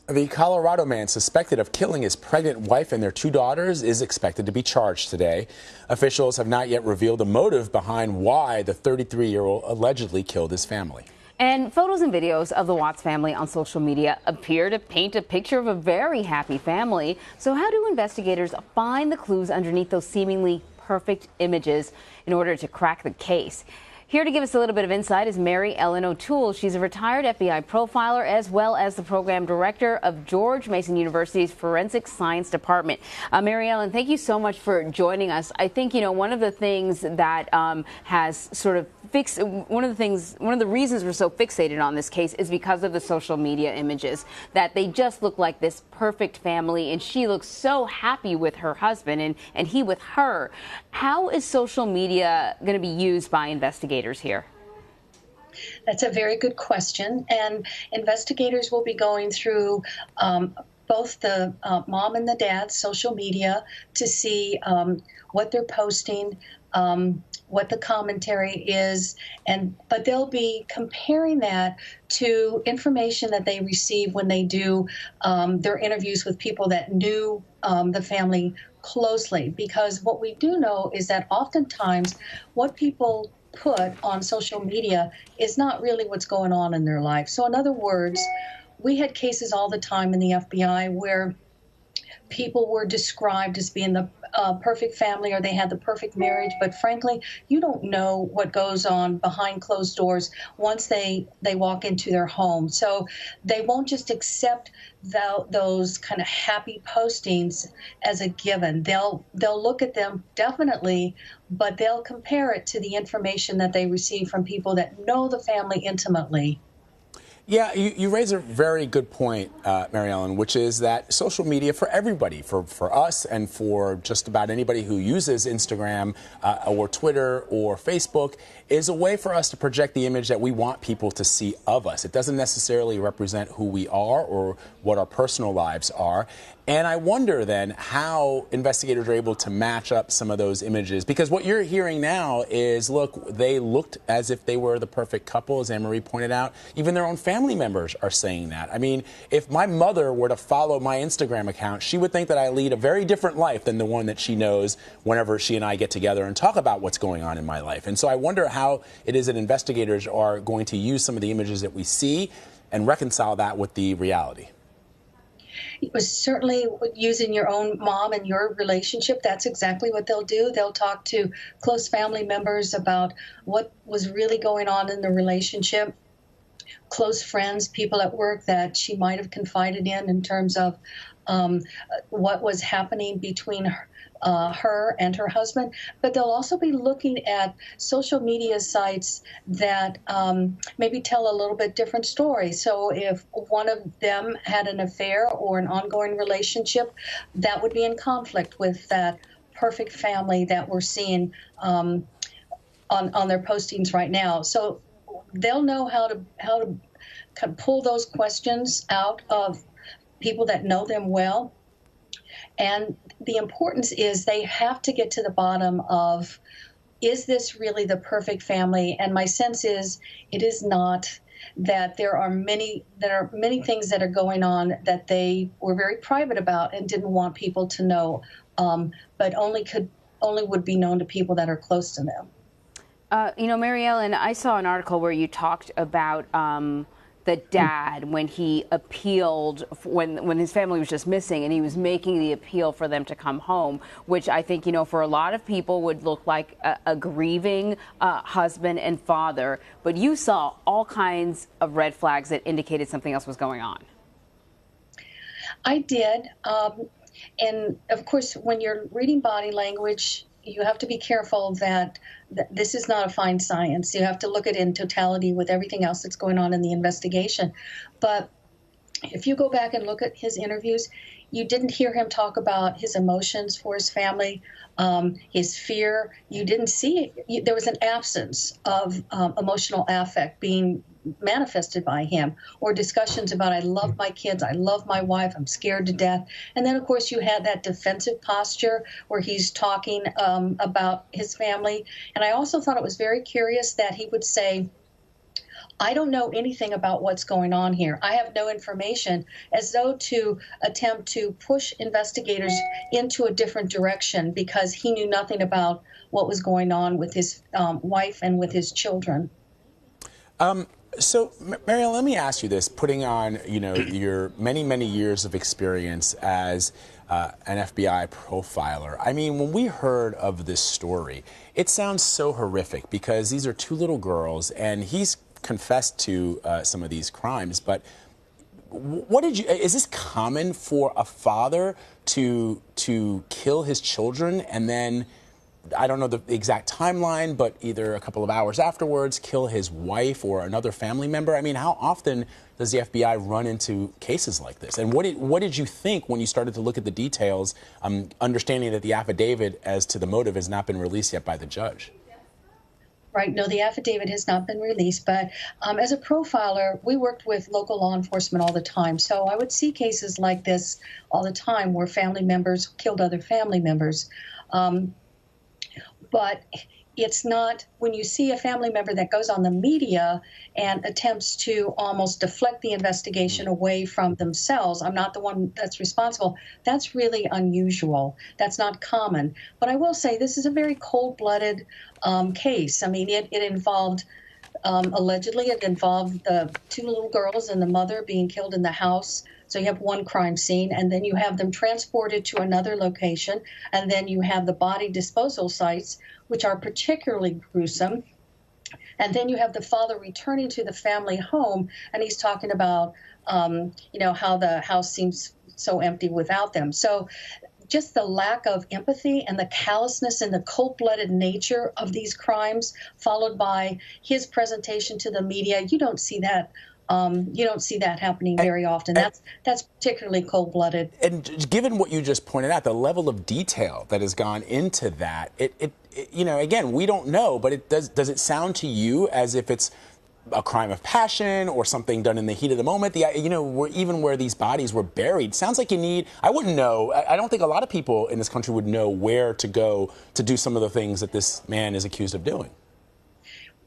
The Colorado man suspected of killing his pregnant wife and their two daughters is expected to be charged today. Officials have not yet revealed the motive behind why the 33-year-old allegedly killed his family. And photos and videos of the Watts family on social media appear to paint a picture of a very happy family. So how do investigators find the clues underneath those seemingly perfect images in order to crack the case? Here to give us a little bit of insight is Mary Ellen O'Toole. She's a retired FBI profiler as well as the program director of George Mason University's Forensic Science Department. Mary Ellen, thank you so much for joining us. I think, one of the things that has sort of one of the reasons we're so fixated on this case is because of the social media images, that they just look like this perfect family, and she looks so happy with her husband and he with her. How is social media going to be used by investigators here? That's a very good question, and investigators will be going through both the mom and the dad's social media to see what they're posting, what the commentary is, but they'll be comparing that to information that they receive when they do their interviews with people that knew the family closely. Because what we do know is that oftentimes what people put on social media is not really what's going on in their life. So in other words, we had cases all the time in the FBI where people were described as being the perfect family, or they had the perfect marriage, but frankly, you don't know what goes on behind closed doors once they walk into their home. So they won't just accept those kind of happy postings as a given. They'll look at them definitely, but they'll compare it to the information that they receive from people that know the family intimately. Yeah, you raise a very good point, Mary Ellen, which is that social media for everybody, for us and for just about anybody who uses Instagram or Twitter or Facebook, is a way for us to project the image that we want people to see of us. It doesn't necessarily represent who we are or what our personal lives are. And I wonder then how investigators are able to match up some of those images, because what you're hearing now is, look, they looked as if they were the perfect couple, as Anne-Marie pointed out. Even their own family members are saying that. I mean, if my mother were to follow my Instagram account, she would think that I lead a very different life than the one that she knows whenever she and I get together and talk about what's going on in my life. And so I wonder how it is that investigators are going to use some of the images that we see and reconcile that with the reality. It was certainly using your own mom and your relationship. That's exactly what they'll do. They'll talk to close family members about what was really going on in the relationship, close friends, people at work that she might have confided in terms of what was happening between her and her husband. But they'll also be looking at social media sites that maybe tell a little bit different story. So if one of them had an affair or an ongoing relationship, that would be in conflict with that perfect family that we're seeing on their postings right now. So they'll know how to kind of pull those questions out of people that know them well. And the importance is they have to get to the bottom of, is this really the perfect family? And my sense is it is not, that there are many things that are going on that they were very private about and didn't want people to know, but only would be known to people that are close to them. Mary Ellen, I saw an article where you talked about the dad when he appealed when his family was just missing, and he was making the appeal for them to come home, which I think, for a lot of people would look like a grieving husband and father. But you saw all kinds of red flags that indicated something else was going on. I did. And of course, when you're reading body language, you have to be careful that this is not a fine science. You have to look at it in totality with everything else that's going on in the investigation. But if you go back and look at his interviews, you didn't hear him talk about his emotions for his family, his fear. You didn't see it. There was an absence of emotional affect being manifested by him, or discussions about, I love my kids, I love my wife, I'm scared to death. And then, of course, you had that defensive posture where he's talking about his family. And I also thought it was very curious that he would say, I don't know anything about what's going on here. I have no information, as though to attempt to push investigators into a different direction because he knew nothing about what was going on with his wife and with his children. So, Marielle, let me ask you this, putting on, your many, many years of experience as an FBI profiler. I mean, when we heard of this story, it sounds so horrific because these are two little girls and he's confessed to some of these crimes. But is this common for a father to kill his children and then, I don't know the exact timeline, but either a couple of hours afterwards, kill his wife or another family member? I mean, how often does the FBI run into cases like this? And what did you think when you started to look at the details, understanding that the affidavit as to the motive has not been released yet by the judge? Right. No, the affidavit has not been released. But as a profiler, we worked with local law enforcement all the time. So I would see cases like this all the time where family members killed other family members. But it's not, when you see a family member that goes on the media and attempts to almost deflect the investigation away from themselves, I'm not the one that's responsible, that's really unusual. That's not common. But I will say this is a very cold-blooded case. I mean, it involved, allegedly, it involved the two little girls and the mother being killed in the house. So you have one crime scene, and then you have them transported to another location, and then you have the body disposal sites, which are particularly gruesome. And then you have the father returning to the family home, and he's talking about, how the house seems so empty without them. So just the lack of empathy and the callousness and the cold-blooded nature of these crimes, followed by his presentation to the media, you don't see that. You don't see that happening very often. That's particularly cold-blooded. And given what you just pointed out, the level of detail that has gone into that, again, we don't know, but does it sound to you as if it's a crime of passion or something done in the heat of the moment? Even where these bodies were buried, sounds like I wouldn't know. I don't think a lot of people in this country would know where to go to do some of the things that this man is accused of doing.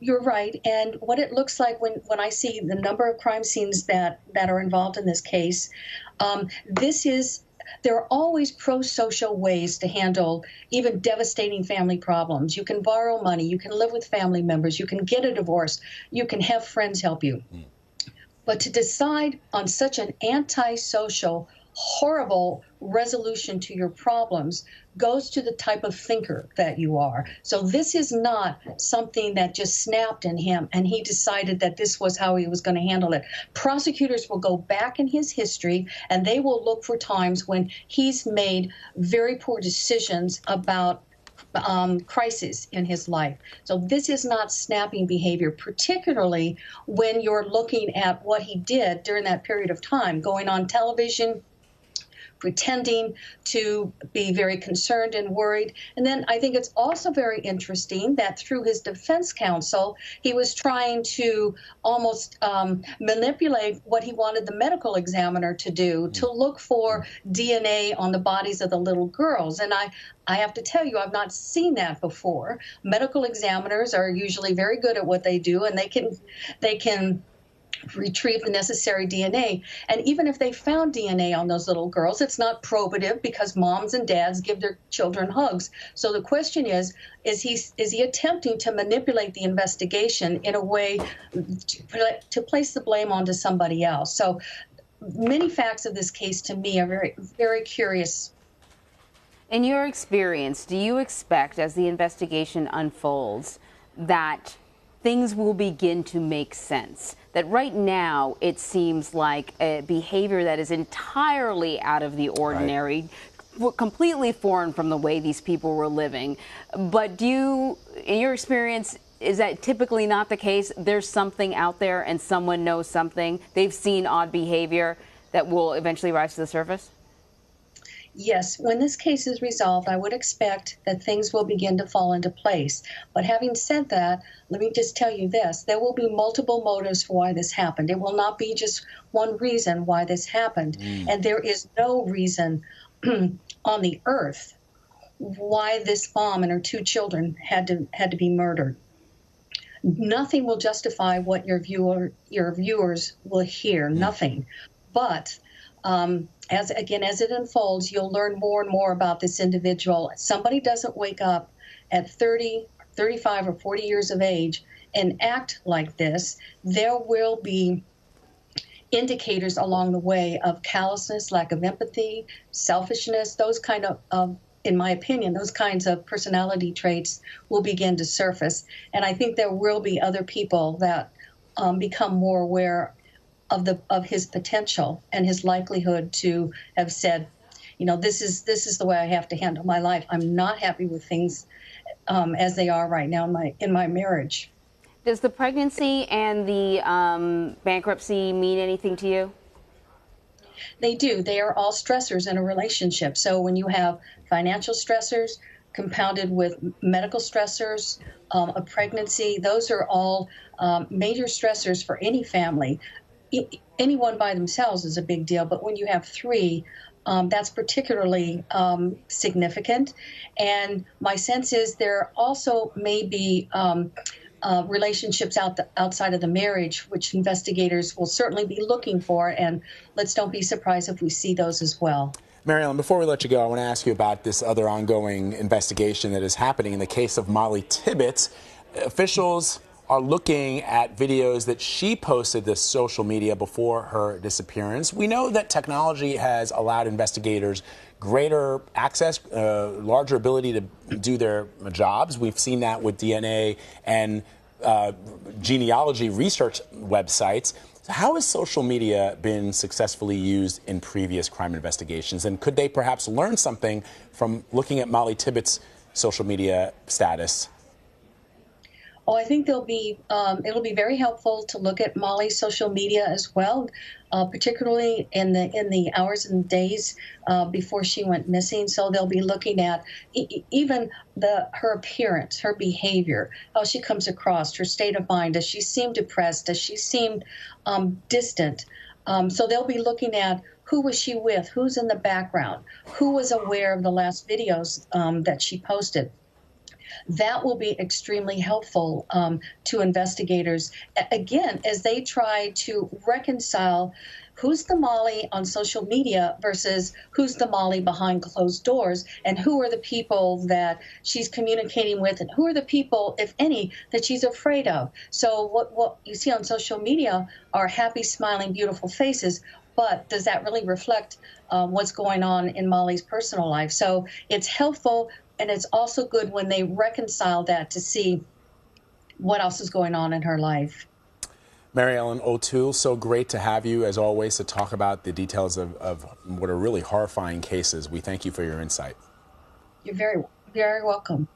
You're right. And what it looks like when I see the number of crime scenes that are involved in this case, there are always pro-social ways to handle even devastating family problems. You can borrow money. You can live with family members. You can get a divorce. You can have friends help you. But to decide on such an antisocial, horrible resolution to your problems goes to the type of thinker that you are. So this is not something that just snapped in him and he decided that this was how he was going to handle it. Prosecutors will go back in his history and they will look for times when he's made very poor decisions about crisis in his life. So this is not snapping behavior, particularly when you're looking at what he did during that period of time, going on television, pretending to be very concerned and worried. And then I think it's also very interesting that through his defense counsel, he was trying to almost manipulate what he wanted the medical examiner to do, to look for DNA on the bodies of the little girls. And I have to tell you, I've not seen that before. Medical examiners are usually very good at what they do, and they can retrieve the necessary DNA. And even if they found DNA on those little girls, it's not probative because moms and dads give their children hugs. So the question is he attempting to manipulate the investigation in a way to place the blame onto somebody else? So many facts of this case to me are very, very curious. In your experience, do you expect as the investigation unfolds that things will begin to make sense? That right now it seems like a behavior that is entirely out of the ordinary, right, completely foreign from the way these people were living. But in your experience, is that typically not the case? There's something out there and someone knows something. They've seen odd behavior that will eventually rise to the surface? Yes, when this case is resolved, I would expect that things will begin to fall into place. But having said that, let me just tell you this. There will be multiple motives for why this happened. It will not be just one reason why this happened. And there is no reason on the earth why this mom and her two children had to be murdered. Nothing will justify what your viewers will hear. Nothing. But as it unfolds, you'll learn more and more about this individual. Somebody doesn't wake up at 30, 35, or 40 years of age and act like this. There will be indicators along the way of callousness, lack of empathy, selfishness, those kind of in my opinion, those kinds of personality traits will begin to surface. And I think there will be other people that become more aware of his potential and his likelihood to have said, you know, this is the way I have to handle my life. I'm not happy with things as they are right now in my marriage. Does the pregnancy and the bankruptcy mean anything to you? They do. They are all stressors in a relationship. So when you have financial stressors compounded with medical stressors, a pregnancy, those are all major stressors for any family. Anyone by themselves is a big deal, but when you have three, that's particularly significant. And my sense is there also may be relationships outside of the marriage, which investigators will certainly be looking for, and let's don't be surprised if we see those as well. Mary Ellen, before we let you go, I want to ask you about this other ongoing investigation that is happening in the case of Molly Tibbetts. Officials are looking at videos that she posted to social media before her disappearance. We know that technology has allowed investigators greater access, larger ability to do their jobs. We've seen that with DNA and genealogy research websites. So how has social media been successfully used in previous crime investigations? And could they perhaps learn something from looking at Molly Tibbetts' social media status? Oh, I think it'll be very helpful to look at Molly's social media as well, particularly in the hours and days before she went missing. So they'll be looking at even her appearance, her behavior, how she comes across, her state of mind. Does she seem depressed? Does she seem distant? So they'll be looking at who was she with, who's in the background, who was aware of the last videos that she posted. That will be extremely helpful to investigators, again, as they try to reconcile who's the Molly on social media versus who's the Molly behind closed doors, and who are the people that she's communicating with, and who are the people, if any, that she's afraid of. So what you see on social media are happy, smiling, beautiful faces, but does that really reflect what's going on in Molly's personal life? So it's helpful. And it's also good when they reconcile that to see what else is going on in her life. Mary Ellen O'Toole, so great to have you, as always, to talk about the details of what are really horrifying cases. We thank you for your insight. You're very, very welcome.